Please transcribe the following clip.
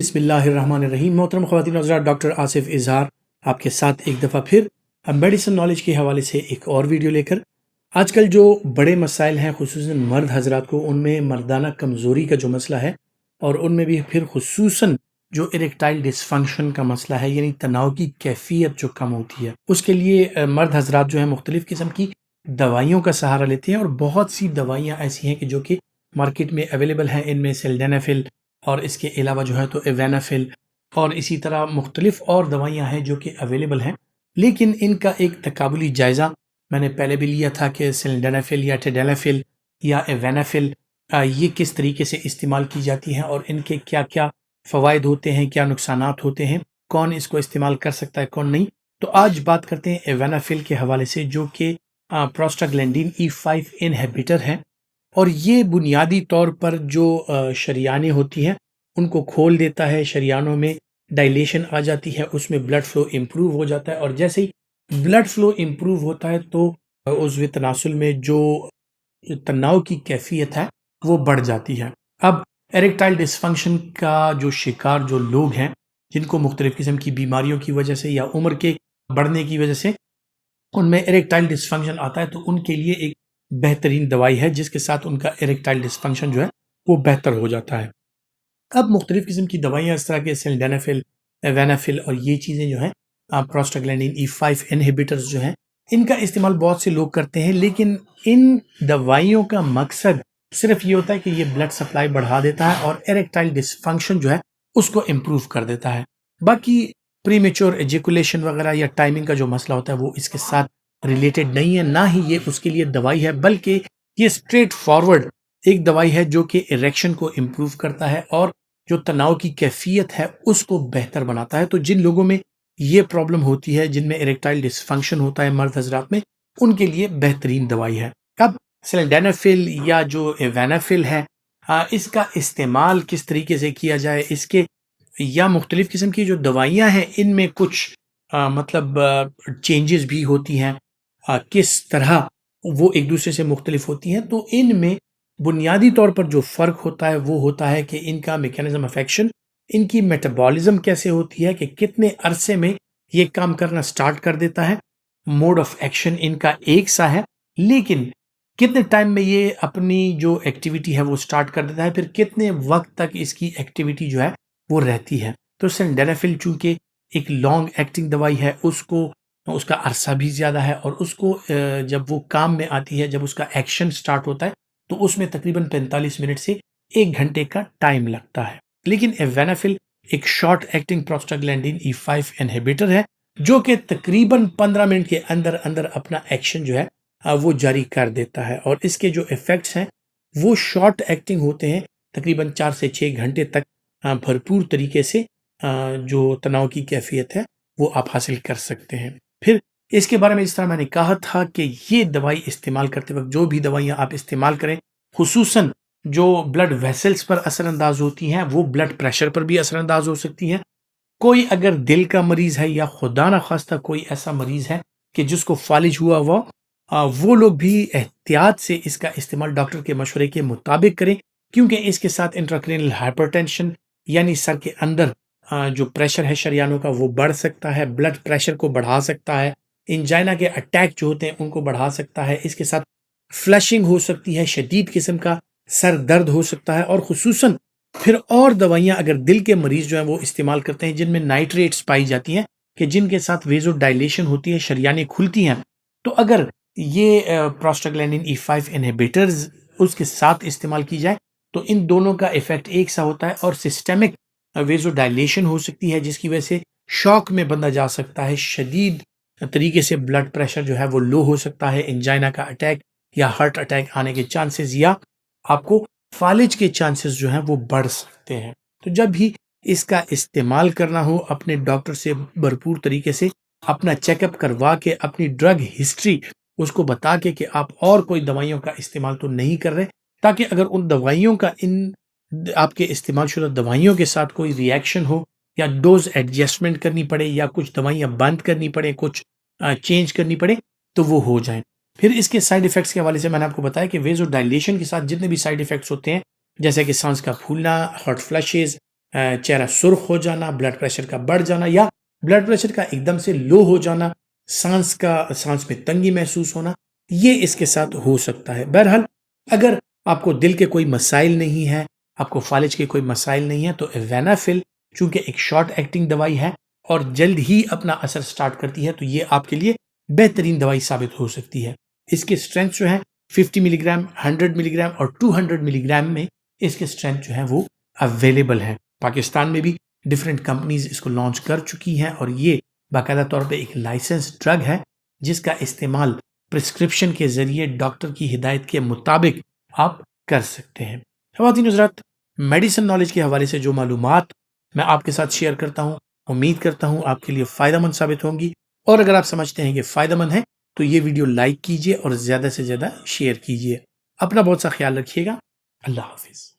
بسم اللہ الرحمن الرحیم۔ محترم خواتین و حضرات، ڈاکٹر آصف اظہار آپ کے ساتھ ایک دفعہ پھر میڈیسن نالج کے حوالے سے ایک اور ویڈیو لے کر۔ آج کل جو بڑے مسائل ہیں خصوصاً مرد حضرات کو، ان میں مردانہ کمزوری کا جو مسئلہ ہے، اور ان میں بھی پھر خصوصاً جو اریکٹائل ڈسفنکشن کا مسئلہ ہے، یعنی تناؤ کی کیفیت جو کم ہوتی ہے، اس کے لیے مرد حضرات جو ہیں مختلف قسم کی دوائیوں کا سہارا لیتے ہیں، اور بہت سی دوائیاں ایسی ہیں کہ جو کہ مارکیٹ میں اویلیبل ہیں۔ ان میں سلڈینافل اور اس کے علاوہ جو ہے تو ایوینافل اور اسی طرح مختلف اور دوائیاں ہیں جو کہ اویلیبل ہیں، لیکن ان کا ایک تقابلی جائزہ میں نے پہلے بھی لیا تھا کہ سلڈینافل یا ٹیڈینافل یا ایوینافل یہ کس طریقے سے استعمال کی جاتی ہیں اور ان کے کیا کیا فوائد ہوتے ہیں، کیا نقصانات ہوتے ہیں، کون اس کو استعمال کر سکتا ہے کون نہیں۔ تو آج بات کرتے ہیں ایوینافل کے حوالے سے، جو کہ پروسٹاگلینڈین E5 انہیبیٹر ہے، اور یہ بنیادی طور پر جو شریانیں ہوتی ہیں ان کو کھول دیتا ہے، شریانوں میں ڈائلیشن آ جاتی ہے، اس میں بلڈ فلو امپروو ہو جاتا ہے، اور جیسے ہی بلڈ فلو امپروو ہوتا ہے تو عضو تناسل میں جو تناؤ کی کیفیت ہے وہ بڑھ جاتی ہے۔ اب ایریکٹائل ڈسفنکشن کا جو شکار جو لوگ ہیں، جن کو مختلف قسم کی بیماریوں کی وجہ سے یا عمر کے بڑھنے کی وجہ سے ان میں ایریکٹائل ڈسفنکشن آتا ہے، تو ان کے لیے ایک بہترین دوائی ہے جس کے ساتھ ان کا ایریکٹائل ڈسفنکشن جو ہے وہ بہتر ہو جاتا ہے۔ اب مختلف قسم کی دوائیاں اس طرح کے سلڈینافل، ایوینافل اور یہ چیزیں جو ہیں پروسٹاگلینڈین E5 انہیبیٹرز جو ہیں، ان کا استعمال بہت سے لوگ کرتے ہیں، لیکن ان دوائیوں کا مقصد صرف یہ ہوتا ہے کہ یہ بلڈ سپلائی بڑھا دیتا ہے اور ایریکٹائل ڈسفنکشن جو ہے اس کو امپروو کر دیتا ہے۔ باقی پری میچور ایجیکولیشن وغیرہ یا ٹائمنگ کا جو مسئلہ ہوتا ہے وہ اس کے ساتھ ریلیٹڈ نہیں ہے، نہ ہی یہ اس کے لیے دوائی ہے، بلکہ یہ اسٹریٹ فارورڈ ایک دوائی ہے جو کہ اریکشن کو امپروو کرتا ہے اور جو تناؤ کی کیفیت ہے اس کو بہتر بناتا ہے۔ تو جن لوگوں میں یہ پرابلم ہوتی ہے، جن میں اریکٹائل ڈسفنکشن ہوتا ہے مرد حضرات میں، ان کے لیے بہترین دوائی ہے۔ اب سلڈینافل یا جو ایوینافل ہے، اس کا استعمال کس طریقے سے کیا جائے، اس کے یا مختلف قسم کی جو دوائیاں ہیں ان میں کچھ مطلب چینجز بھی ہوتی ہیں، کس طرح وہ ایک دوسرے سے مختلف ہوتی ہیں۔ تو ان میں بنیادی طور پر جو فرق ہوتا ہے وہ ہوتا ہے کہ ان کا میکینزم آف ایکشن، ان کی میٹابولزم کیسے ہوتی ہے، کہ کتنے عرصے میں یہ کام کرنا سٹارٹ کر دیتا ہے۔ موڈ آف ایکشن ان کا ایک سا ہے، لیکن کتنے ٹائم میں یہ اپنی جو ایکٹیویٹی ہے وہ سٹارٹ کر دیتا ہے، پھر کتنے وقت تک اس کی ایکٹیویٹی جو ہے وہ رہتی ہے۔ تو سلڈینافل چونکہ ایک لانگ ایکٹنگ دوائی ہے، اس کا عرصہ بھی زیادہ ہے، اور اس کو جب وہ کام میں آتی ہے، جب اس کا ایکشن سٹارٹ ہوتا ہے تو اس میں تقریباً 45 منٹ سے 1 گھنٹے کا ٹائم لگتا ہے۔ لیکن ایوینافل ایک شارٹ ایکٹنگ پروسٹاگلینڈین E5 انہیبیٹر ہے جو کہ تقریباً 15 منٹ کے اندر اندر اپنا ایکشن جو ہے وہ جاری کر دیتا ہے، اور اس کے جو ایفیکٹس ہیں وہ شارٹ ایکٹنگ ہوتے ہیں، تقریباً 4 سے 6 گھنٹے تک بھرپور طریقے سے جو تناؤ کی کیفیت ہے وہ آپ حاصل کر سکتے ہیں۔ پھر اس کے بارے میں، اس طرح میں نے کہا تھا کہ یہ دوائی استعمال کرتے وقت جو بھی دوائیاں آپ استعمال کریں، خصوصاً جو بلڈ ویسلز پر اثر انداز ہوتی ہیں، وہ بلڈ پریشر پر بھی اثر انداز ہو سکتی ہیں۔ کوئی اگر دل کا مریض ہے یا خدا نخواستہ کوئی ایسا مریض ہے کہ جس کو فالج ہوا ہوا، وہ لوگ بھی احتیاط سے اس کا استعمال ڈاکٹر کے مشورے کے مطابق کریں، کیونکہ اس کے ساتھ انٹراکرینل ہائپرٹینشن یعنی سر کے اندر جو پریشر ہے شریانوں کا وہ بڑھ سکتا ہے، بلڈ پریشر کو بڑھا سکتا ہے، انجائنا کے اٹیک جو ہوتے ہیں ان کو بڑھا سکتا ہے، اس کے ساتھ فلشنگ ہو سکتی ہے، شدید قسم کا سر درد ہو سکتا ہے، اور خصوصاً پھر اور دوائیاں اگر دل کے مریض جو ہیں وہ استعمال کرتے ہیں جن میں نائٹریٹس پائی جاتی ہیں، کہ جن کے ساتھ ویزو ڈائلیشن ہوتی ہے، شریانیں کھلتی ہیں، تو اگر یہ پروسٹاگلینڈین E5 انہیبیٹرز اس کے ساتھ استعمال کی جائے تو ان دونوں کا ایفیکٹ ایک سا ہوتا ہے، اور سسٹمک ویزو ڈائلیشن ہو سکتی ہے جس کی وجہ سے شوق میں بندہ جا سکتا ہے، شدید طریقے سے بلڈ پریشر جو ہے وہ لو ہو سکتا ہے، انجائنا کا اٹیک یا ہارٹ اٹیک آنے کے چانسز یا آپ کو فالج کے چانسز جو ہیں وہ بڑھ سکتے ہیں۔ تو جب بھی اس کا استعمال کرنا ہو، اپنے ڈاکٹر سے بھرپور طریقے سے اپنا چیک اپ کروا کے، اپنی ڈرگ ہسٹری اس کو بتا کے کہ آپ اور کوئی دوائیوں کا استعمال تو نہیں کر رہے، تاکہ اگر ان دوائیوں کا آپ کے استعمال شدہ دوائیوں کے ساتھ کوئی ری ایکشن ہو یا ڈوز ایڈجسٹمنٹ کرنی پڑے یا کچھ دوائیاں بند کرنی پڑے، کچھ چینج کرنی پڑے، تو وہ ہو جائیں۔ پھر اس کے سائیڈ ایفیکٹس کے حوالے سے میں نے آپ کو بتایا کہ ویزو ڈائلیشن کے ساتھ جتنے بھی سائیڈ ایفیکٹس ہوتے ہیں، جیسے کہ سانس کا پھولنا، ہارٹ فلشز، چہرہ سرخ ہو جانا، بلڈ پریشر کا بڑھ جانا یا بلڈ پریشر کا ایک دم سے لو ہو جانا، سانس میں تنگی محسوس ہونا، یہ اس کے ساتھ ہو سکتا ہے۔ بہرحال اگر آپ کو دل کے کوئی مسائل نہیں ہے، آپ کو فالج کے کوئی مسائل نہیں ہے، تو وینافل چونکہ ایک شارٹ ایکٹنگ دوائی ہے اور جلد ہی اپنا اثر سٹارٹ کرتی ہے، تو یہ آپ کے لیے بہترین دوائی ثابت ہو سکتی ہے۔ اس کے اسٹرینتھ جو ہے 50 ملی گرام، 100 ملی گرام اور 200 ملی گرام میں اس کے اسٹرینتھ جو ہے وہ اویلیبل ہے۔ پاکستان میں بھی ڈفرینٹ کمپنیز اس کو لانچ کر چکی ہیں اور یہ باقاعدہ طور پہ ایک لائسنس ڈرگ ہے جس کا استعمال پرسکرپشن کے ذریعے ڈاکٹر کی ہدایت کے مطابق آپ کر سکتے ہیں۔ خواتین حضرات، میڈیسن نالج کے حوالے سے جو معلومات میں آپ کے ساتھ شیئر کرتا ہوں، امید کرتا ہوں آپ کے لیے فائدہ مند ثابت ہوں گی، اور اگر آپ سمجھتے ہیں کہ فائدہ مند ہے تو یہ ویڈیو لائک کیجئے اور زیادہ سے زیادہ شیئر کیجئے۔ اپنا بہت سا خیال رکھیے گا۔ اللہ حافظ۔